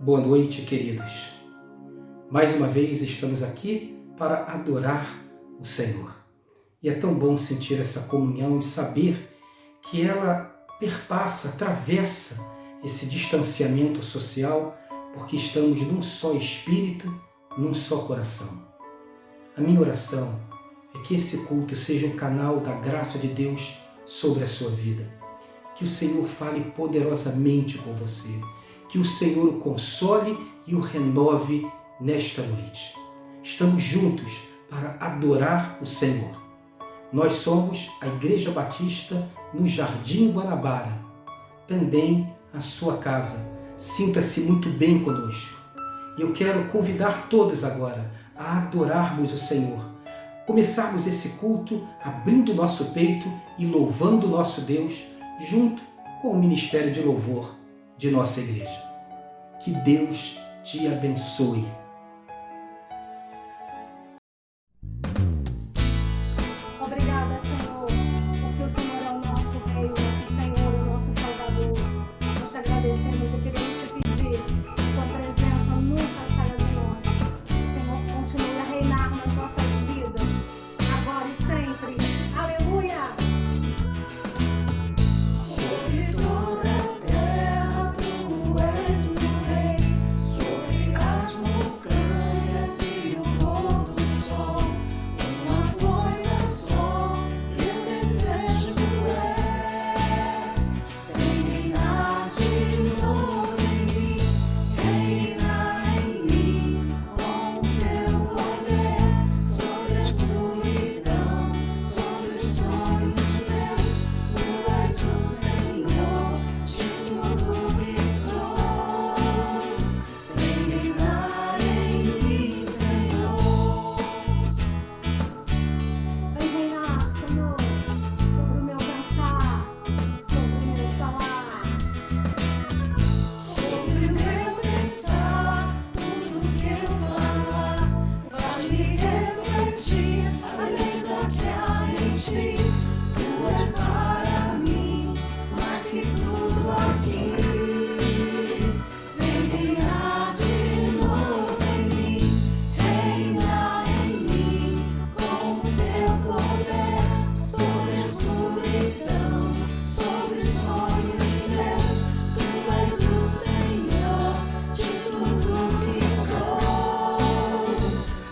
Boa noite, queridos. Mais uma vez estamos aqui para adorar o Senhor. E é tão bom sentir essa comunhão e saber que ela perpassa, atravessa esse distanciamento social, porque estamos num só espírito, num só coração. A minha oração é que esse culto seja um canal da graça de Deus sobre a sua vida. Que o Senhor fale poderosamente com você. Que o Senhor o console e o renove nesta noite. Estamos juntos para adorar o Senhor. Nós somos a Igreja Batista no Jardim Guanabara, também a sua casa. Sinta-se muito bem conosco. E eu quero convidar todos agora a adorarmos o Senhor. Começarmos esse culto abrindo nosso peito e louvando nosso Deus junto com o ministério de louvor de nossa igreja. Que Deus te abençoe. Obrigada, Senhor, porque o Senhor é o nosso Rei, o nosso Senhor, o nosso Salvador. Nós te agradecemos e queremos te pedir que tua presença nunca saia de nós. O Senhor continue a reinar nas nossas vidas, agora e sempre. Aleluia! Sobre toda a terra tu és o Rei, sobre as montanhas e o pôr do sol. Uma coisa só eu desejo é reinar de novo em mim, reinar em mim com o teu poder, sobre a escuridão, sobre os sonhos meus. Tu és o Senhor de tudo que sou, reinar em mim, Senhor. Vem reinar, Senhor, sobre o meu pensar, sobre o meu falar. Sobre o meu pensar, tudo que eu falar, faz-me refletir a beleza que há em ti. Tu és para mim mais que tudo aqui. Vem reinar de novo em mim, reinar em mim com o teu poder, sobre a escuridão, sobre os sonhos meus. Tu és o Senhor de tudo que sou.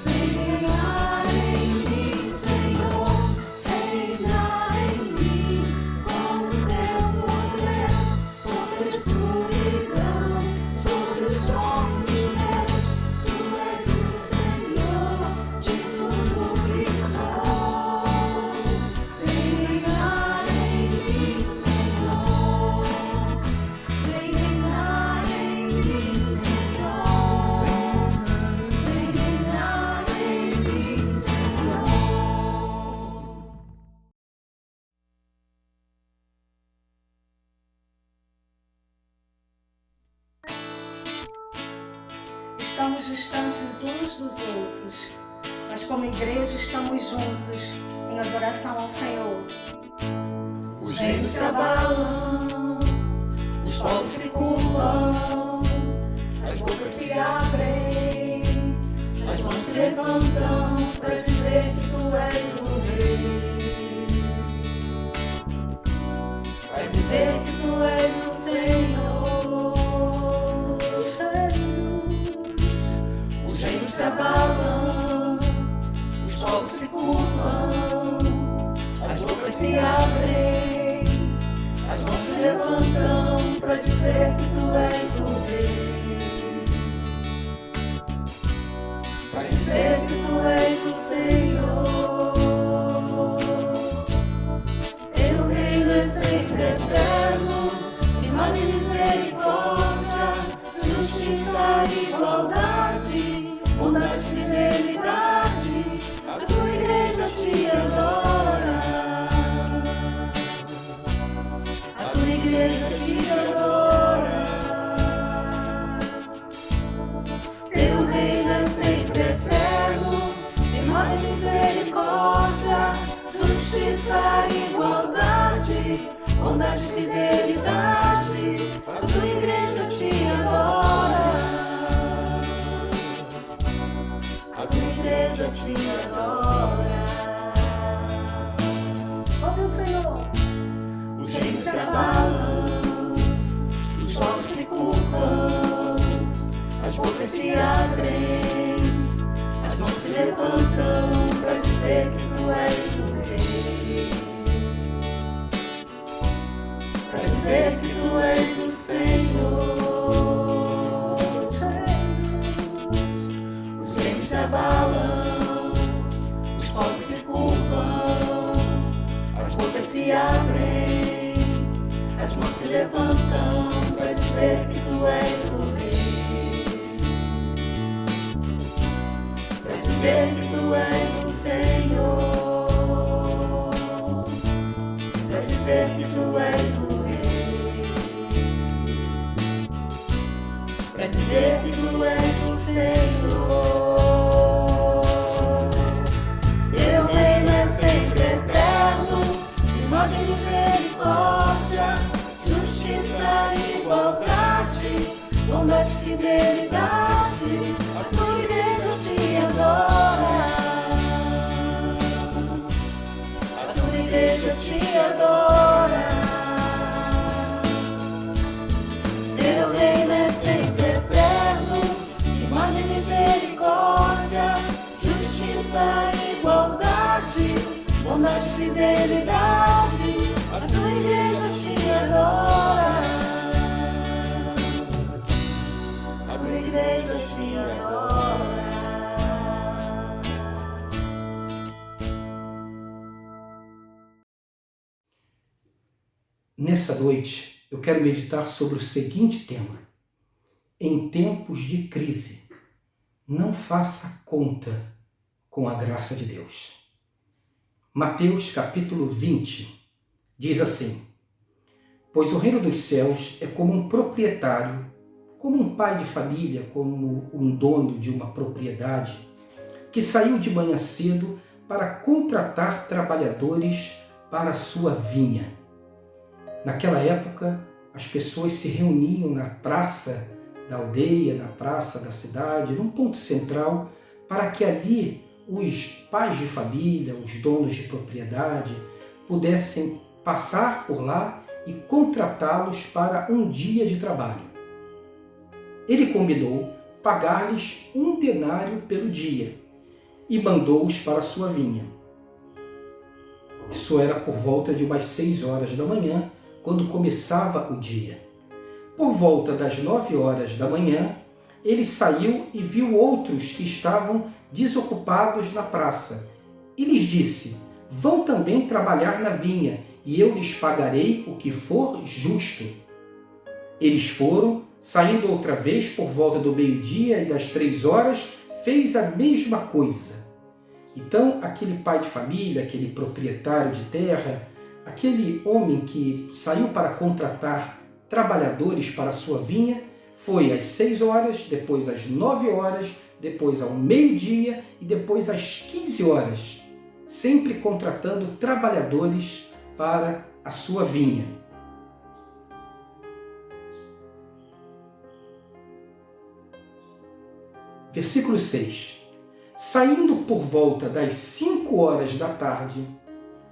Vem reinar em mim, Senhor, reinar em mim com o teu poder, sobre a escuridão, sobre os sonhos meus. Tu és o Senhor de tudo que sou. Vem reinar em mim, Senhor. Vem reinar em mim, Senhor. Vem reinar em mim, Senhor. Estamos distantes uns dos outros, mas como igreja estamos juntos em adoração ao Senhor. Os reinos se abalam, os povos se curvam, as bocas se abrem, as mãos se levantam para dizer que tu és o Rei, para dizer que tu és o Senhor. Os reinos se abalam, os povos se curvam, as bocas se abrem, as mãos se levantam para dizer que tu és o Rei, para dizer que tu és o Senhor. Teu reino é sempre eterno, firmado em misericórdia, justiça e igualdade, bondade e fidelidade. A tua igreja te adora, a tua igreja te adora. Teu reino é sempre eterno, firmado em misericórdia, justiça e igualdade, bondade e fidelidade. A tua igreja te adora. te adora. Ouve o Senhor. Os reinos se abalam, os povos se curvam, as bocas se abrem, as mãos se levantam para dizer que tu és o Rei, para dizer que tu és o Senhor. Os reinos se abalam, os povos se curvam, as bocas se abrem, as mãos se levantam para dizer que tu és o Rei, para dizer que tu és o Senhor, para dizer que tu és o Rei, para dizer que tu és o Senhor. Teu reino é sempre eterno, de modo de misericórdia, justiça e igualdade, bondade e fidelidade, a tua igreja te adora, a tua igreja te adora. Teu reino é sempre eterno, de modo de misericórdia, justiça e igualdade, bondade e fidelidade, a tua igreja te adora, a tua igreja te adora. Nessa noite, eu quero meditar sobre o seguinte tema: em tempos de crise, não faça conta com a graça de Deus. Mateus capítulo 20 diz assim: pois o reino dos céus é como um proprietário, como um pai de família, como um dono de uma propriedade, que saiu de manhã cedo para contratar trabalhadores para a sua vinha. Naquela época, as pessoas se reuniam na praça da aldeia, na praça da cidade, num ponto central, para que ali os pais de família, os donos de propriedade, pudessem passar por lá e contratá-los para um dia de trabalho. Ele combinou pagar-lhes 1 denário pelo dia e mandou-os para a sua vinha. Isso era por volta de umas 6 horas da manhã, quando começava o dia. Por volta das 9 horas da manhã, ele saiu e viu outros que estavam desocupados na praça, e lhes disse: vão também trabalhar na vinha, e eu lhes pagarei o que for justo. Eles foram, saindo outra vez por volta do meio-dia e das 3 horas, fez a mesma coisa. Então, aquele pai de família, aquele proprietário de terra, aquele homem que saiu para contratar trabalhadores para a sua vinha, foi às 6 horas, depois às 9 horas, depois ao meio-dia e depois às 15 horas, sempre contratando trabalhadores para a sua vinha. Versículo 6. Saindo por volta das 5 horas da tarde,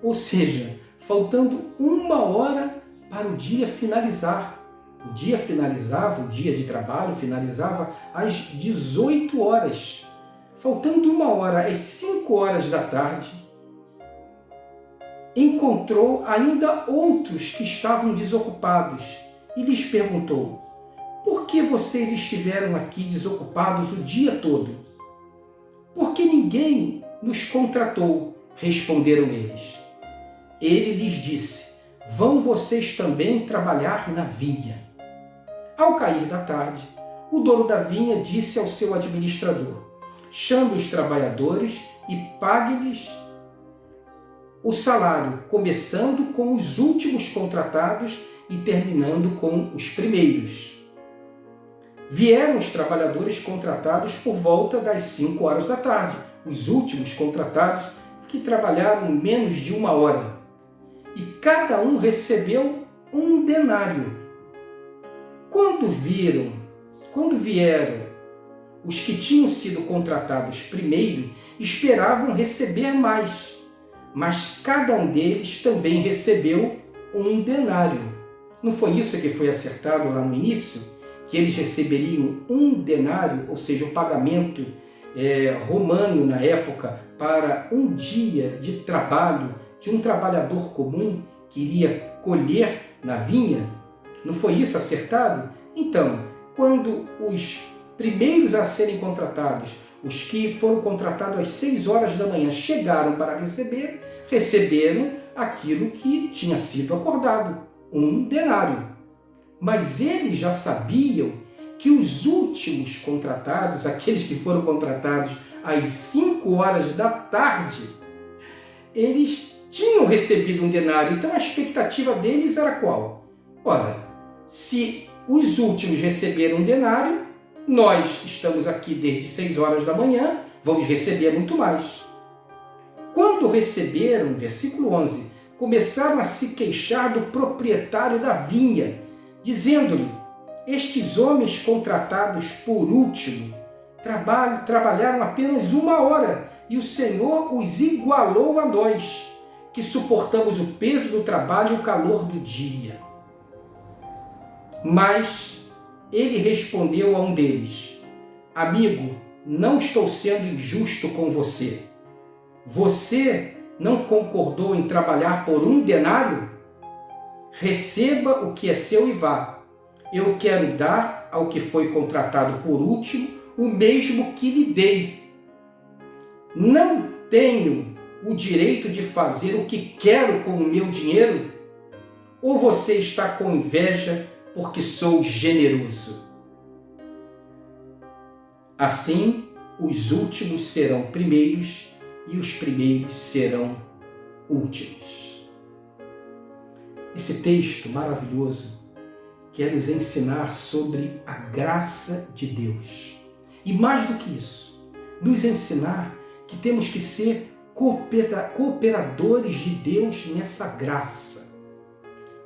ou seja, faltando 1 hora para o dia finalizar. O dia finalizava, o dia de trabalho finalizava às 18 horas. Faltando 1 hora às 5 horas da tarde, encontrou ainda outros que estavam desocupados e lhes perguntou: por que vocês estiveram aqui desocupados o dia todo? Porque ninguém nos contratou, responderam eles. Ele lhes disse: vão vocês também trabalhar na vinha. Ao cair da tarde, o dono da vinha disse ao seu administrador: chame os trabalhadores e pague-lhes o salário, começando com os últimos contratados e terminando com os primeiros. Vieram os trabalhadores contratados por volta das 5 horas da tarde, os últimos contratados que trabalharam menos de 1 hora. E cada um recebeu 1 denário. Quando vieram os que tinham sido contratados primeiro esperavam receber mais, mas cada um deles também recebeu 1 denário. Não foi isso que foi acertado lá no início? Que eles receberiam 1 denário, ou seja, o pagamento romano na época para um dia de trabalho de um trabalhador comum que iria colher na vinha? Não foi isso acertado? Então, quando os primeiros a serem contratados, os que foram contratados às 6 horas da manhã, chegaram para receberam aquilo que tinha sido acordado, 1 denário. Mas eles já sabiam que os últimos contratados, aqueles que foram contratados às 5 horas da tarde, eles tinham recebido 1 denário. Então a expectativa deles era qual? Ora, se os últimos receberam 1 denário, nós estamos aqui desde 6 horas da manhã, vamos receber muito mais. Quando receberam, versículo 11, começaram a se queixar do proprietário da vinha, dizendo-lhe: estes homens contratados por último trabalharam apenas 1 hora, e o Senhor os igualou a nós, que suportamos o peso do trabalho e o calor do dia. Mas ele respondeu a um deles: amigo, não estou sendo injusto com você. Você não concordou em trabalhar por 1 denário? Receba o que é seu e vá. Eu quero dar ao que foi contratado por último o mesmo que lhe dei. Não tenho o direito de fazer o que quero com o meu dinheiro? Ou você está com inveja porque sou generoso? Assim, os últimos serão primeiros e os primeiros serão últimos. Esse texto maravilhoso quer nos ensinar sobre a graça de Deus. E mais do que isso, nos ensinar que temos que ser cooperadores de Deus nessa graça.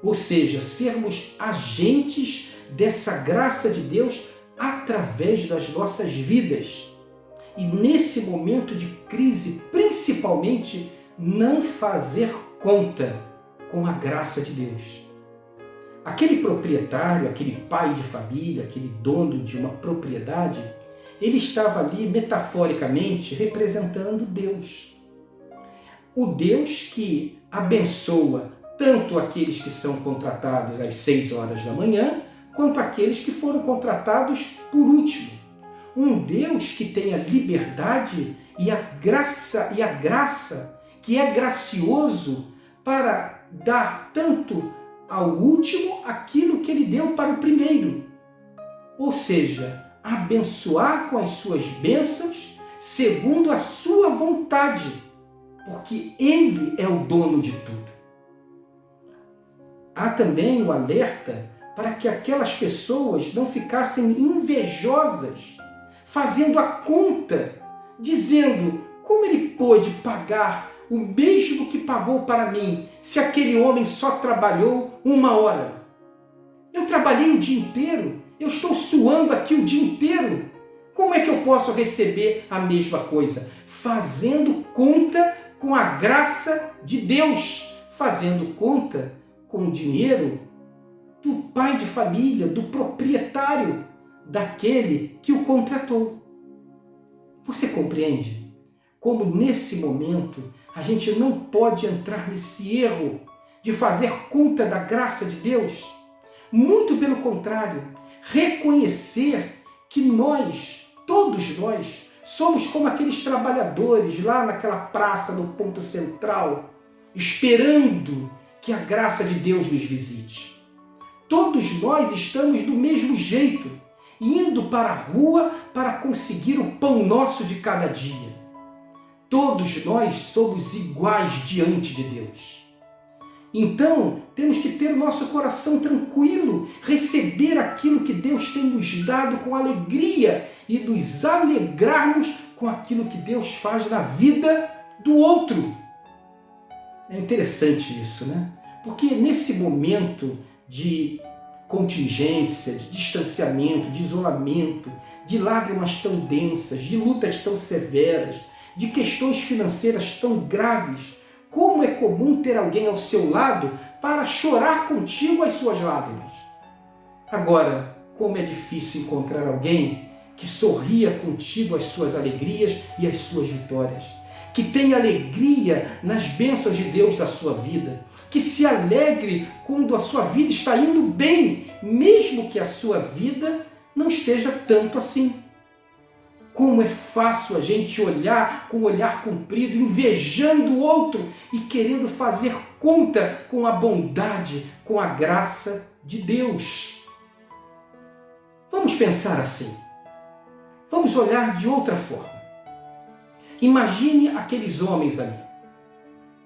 Ou seja, sermos agentes dessa graça de Deus através das nossas vidas. E nesse momento de crise, principalmente, não fazer conta com a graça de Deus. Aquele proprietário, aquele pai de família, aquele dono de uma propriedade, ele estava ali metaforicamente representando Deus. O Deus que abençoa tanto aqueles que são contratados às 6 horas da manhã, quanto aqueles que foram contratados por último. Um Deus que tem a liberdade e a graça, que é gracioso para dar tanto ao último aquilo que ele deu para o primeiro. Ou seja, abençoar com as suas bênçãos segundo a sua vontade, porque ele é o dono de tudo. Há também o alerta para que aquelas pessoas não ficassem invejosas, fazendo a conta, dizendo: como ele pôde pagar o mesmo que pagou para mim, se aquele homem só trabalhou 1 hora? Eu trabalhei o dia inteiro, eu estou suando aqui o dia inteiro. Como é que eu posso receber a mesma coisa? Fazendo conta com a graça de Deus, fazendo conta com o dinheiro do pai de família, do proprietário, daquele que o contratou. Você compreende como nesse momento a gente não pode entrar nesse erro de fazer conta da graça de Deus? Muito pelo contrário, reconhecer que nós, todos nós, somos como aqueles trabalhadores lá naquela praça no ponto central, esperando que a graça de Deus nos visite. Todos nós estamos do mesmo jeito, indo para a rua para conseguir o pão nosso de cada dia. Todos nós somos iguais diante de Deus. Então, temos que ter o nosso coração tranquilo, receber aquilo que Deus tem nos dado com alegria e nos alegrarmos com aquilo que Deus faz na vida do outro. É interessante isso, né? Porque nesse momento de contingência, de distanciamento, de isolamento, de lágrimas tão densas, de lutas tão severas, de questões financeiras tão graves, como é comum ter alguém ao seu lado para chorar contigo as suas lágrimas. Agora, como é difícil encontrar alguém que sorria contigo as suas alegrias e as suas vitórias, que tenha alegria nas bênçãos de Deus da sua vida, que se alegre quando a sua vida está indo bem, mesmo que a sua vida não esteja tanto assim. Como é fácil a gente olhar com o olhar comprido, invejando o outro e querendo fazer conta com a bondade, com a graça de Deus. Vamos pensar assim. Vamos olhar de outra forma. Imagine aqueles homens ali.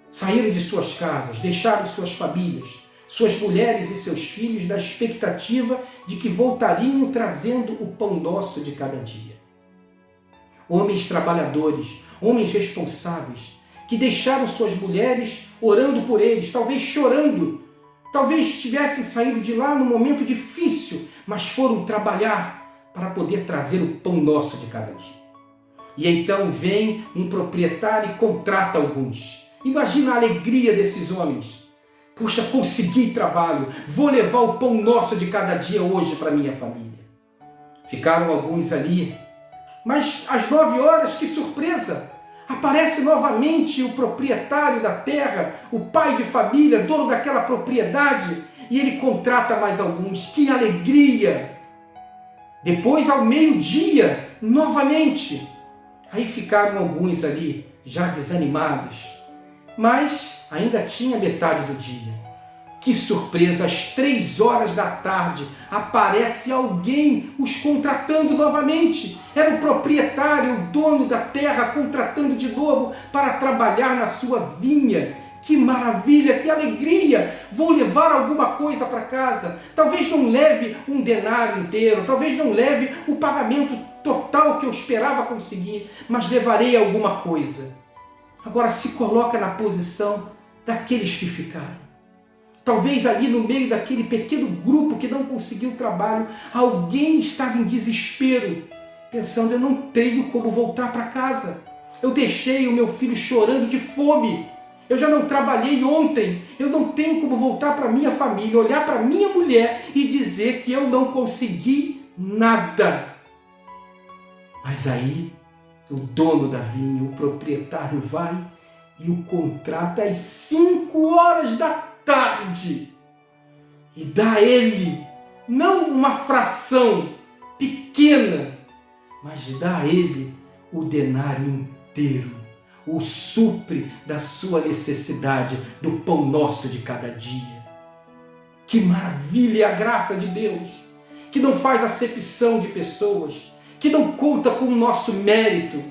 Saíram de suas casas, deixaram suas famílias, suas mulheres e seus filhos na expectativa de que voltariam trazendo o pão nosso de cada dia. Homens trabalhadores, homens responsáveis, que deixaram suas mulheres orando por eles, talvez chorando, talvez tivessem saído de lá num momento difícil, mas foram trabalhar para poder trazer o pão nosso de cada dia. E então vem um proprietário e contrata alguns. Imagina a alegria desses homens. Puxa, consegui trabalho, vou levar o pão nosso de cada dia hoje para minha família. Ficaram alguns ali, mas às 9 horas, que surpresa! Aparece novamente o proprietário da terra, o pai de família, dono daquela propriedade, e ele contrata mais alguns. Que alegria! Depois, ao meio-dia, novamente. Aí ficaram alguns ali, já desanimados, mas ainda tinha metade do dia. Que surpresa, às 3 horas da tarde, aparece alguém os contratando novamente. Era o proprietário, o dono da terra, contratando de novo para trabalhar na sua vinha. Que maravilha, que alegria! Vou levar alguma coisa para casa. Talvez não leve um denário inteiro, talvez não leve o pagamento total que eu esperava conseguir, mas levarei alguma coisa. Agora se coloca na posição daqueles que ficaram. Talvez ali no meio daquele pequeno grupo que não conseguiu trabalho, alguém estava em desespero, pensando: eu não tenho como voltar para casa. Eu deixei o meu filho chorando de fome. Eu já não trabalhei ontem. Eu não tenho como voltar para minha família, olhar para minha mulher e dizer que eu não consegui nada. Mas aí o dono da vinha, o proprietário, vai e o contrata às 5 horas da tarde e dá a ele não uma fração pequena, mas dá a ele o denário inteiro, o supre da sua necessidade, do pão nosso de cada dia. Que maravilha a graça de Deus, que não faz acepção de pessoas, que não conta com o nosso mérito,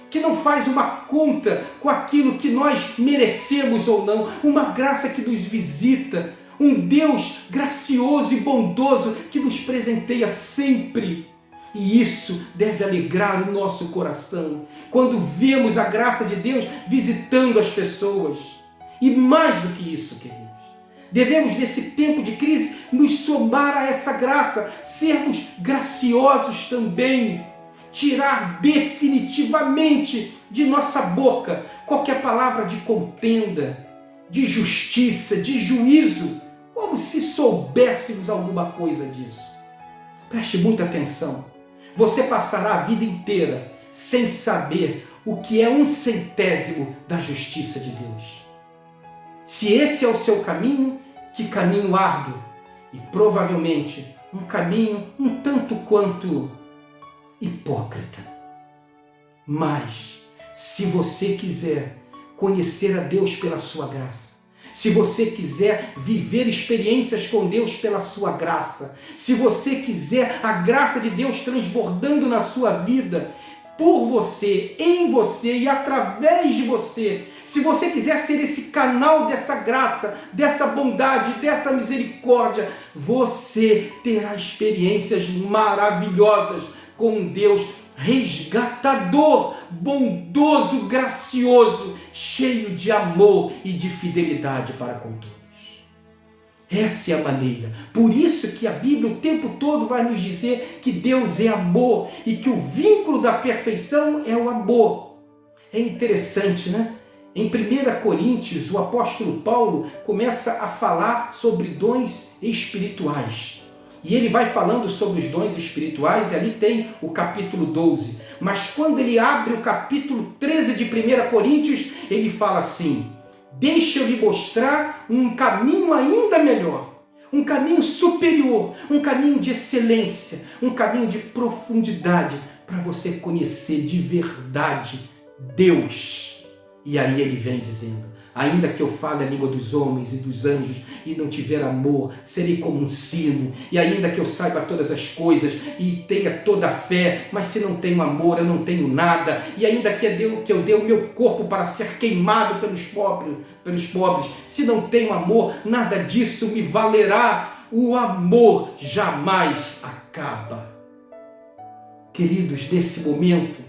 que não faz uma conta com aquilo que nós merecemos ou não, uma graça que nos visita, um Deus gracioso e bondoso que nos presenteia sempre. E isso deve alegrar o nosso coração, quando vemos a graça de Deus visitando as pessoas. E mais do que isso, queridos, devemos nesse tempo de crise nos somar a essa graça, sermos graciosos também, tirar definitivamente de nossa boca qualquer palavra de contenda, de justiça, de juízo, como se soubéssemos alguma coisa disso. Preste muita atenção. Você passará a vida inteira sem saber o que é 1/100º da justiça de Deus. Se esse é o seu caminho, que caminho árduo, e provavelmente um caminho um tanto quanto hipócrita. Mas, se você quiser conhecer a Deus pela sua graça, se você quiser viver experiências com Deus pela sua graça, se você quiser a graça de Deus transbordando na sua vida, por você, em você e através de você, se você quiser ser esse canal dessa graça, dessa bondade, dessa misericórdia, você terá experiências maravilhosas com um Deus resgatador, bondoso, gracioso, cheio de amor e de fidelidade para com todos. Essa é a maneira. Por isso que a Bíblia o tempo todo vai nos dizer que Deus é amor e que o vínculo da perfeição é o amor. É interessante, né? Em 1 Coríntios, o apóstolo Paulo começa a falar sobre dons espirituais. E ele vai falando sobre os dons espirituais, e ali tem o capítulo 12. Mas quando ele abre o capítulo 13 de 1 Coríntios, ele fala assim: deixa eu lhe mostrar um caminho ainda melhor, um caminho superior, um caminho de excelência, um caminho de profundidade, para você conhecer de verdade Deus. E aí ele vem dizendo: ainda que eu fale a língua dos homens e dos anjos e não tiver amor, serei como um sino. E ainda que eu saiba todas as coisas e tenha toda a fé, mas se não tenho amor, eu não tenho nada. E ainda que eu dê o meu corpo para ser queimado pelos pobres, se não tenho amor, nada disso me valerá. O amor jamais acaba. Queridos, nesse momento,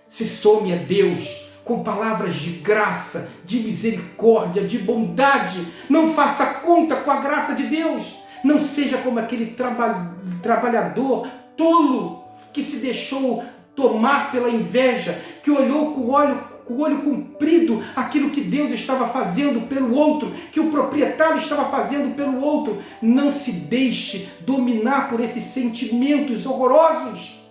se some a Deus com palavras de graça, de misericórdia, de bondade. Não faça conta com a graça de Deus. Não seja como aquele trabalhador tolo que se deixou tomar pela inveja, que olhou com o olho comprido aquilo que Deus estava fazendo pelo outro, que o proprietário estava fazendo pelo outro. Não se deixe dominar por esses sentimentos horrorosos.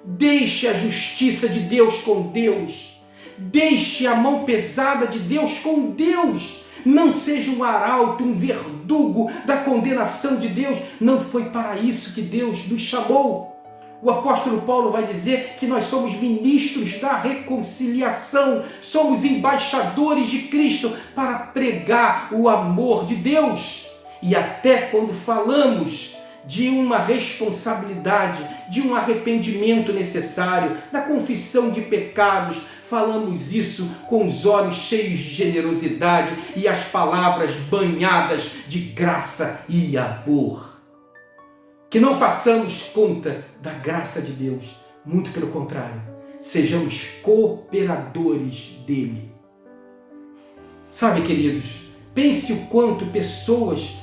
Deixe a justiça de Deus com Deus. Deixe a mão pesada de Deus com Deus. Não seja um arauto, um verdugo da condenação de Deus. Não foi para isso que Deus nos chamou. O apóstolo Paulo vai dizer que nós somos ministros da reconciliação, somos embaixadores de Cristo para pregar o amor de Deus. E até quando falamos de uma responsabilidade, de um arrependimento necessário, da confissão de pecados, falamos isso com os olhos cheios de generosidade e as palavras banhadas de graça e amor. Que não façamos conta da graça de Deus, muito pelo contrário, sejamos cooperadores dele. Sabe, queridos, pense o quanto pessoas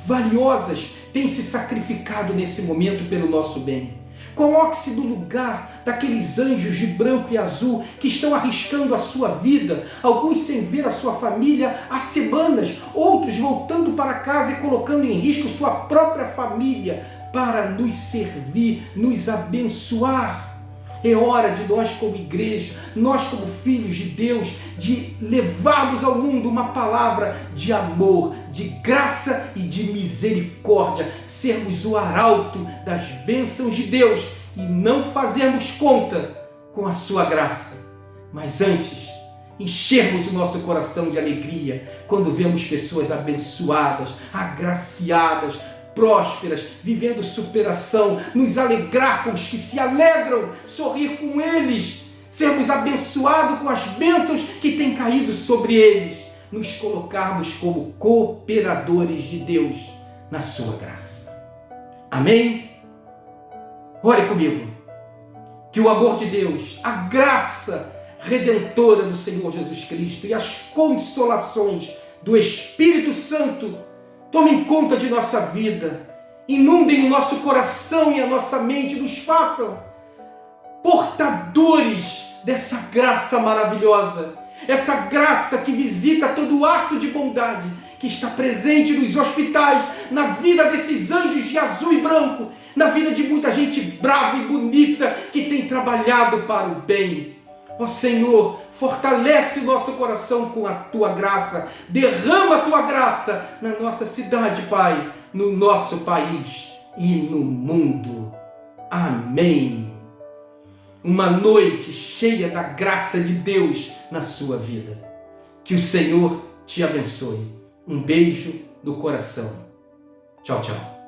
valiosas têm se sacrificado nesse momento pelo nosso bem. Coloque-se no lugar daqueles anjos de branco e azul que estão arriscando a sua vida, alguns sem ver a sua família há semanas, outros voltando para casa e colocando em risco sua própria família para nos servir, nos abençoar. É hora de nós como igreja, nós como filhos de Deus, de levarmos ao mundo uma palavra de amor, de graça e de misericórdia, sermos o arauto das bênçãos de Deus e não fazermos conta com a sua graça, mas antes enchermos o nosso coração de alegria quando vemos pessoas abençoadas, agraciadas, prósperas, vivendo superação, nos alegrar com os que se alegram, sorrir com eles, sermos abençoados com as bênçãos que têm caído sobre eles, nos colocarmos como cooperadores de Deus na sua graça. Amém? Ore comigo. Que o amor de Deus, a graça redentora do Senhor Jesus Cristo e as consolações do Espírito Santo tomem conta de nossa vida, inundem o nosso coração e a nossa mente, nos façam portadores dessa graça maravilhosa, essa graça que visita todo ato de bondade, que está presente nos hospitais, na vida desses anjos de azul e branco, na vida de muita gente brava e bonita que tem trabalhado para o bem. Ó Senhor, fortalece o nosso coração com a Tua graça. Derrama a Tua graça na nossa cidade, Pai, no nosso país e no mundo. Amém. Uma noite cheia da graça de Deus na sua vida. Que o Senhor te abençoe. Um beijo no coração. Tchau, tchau.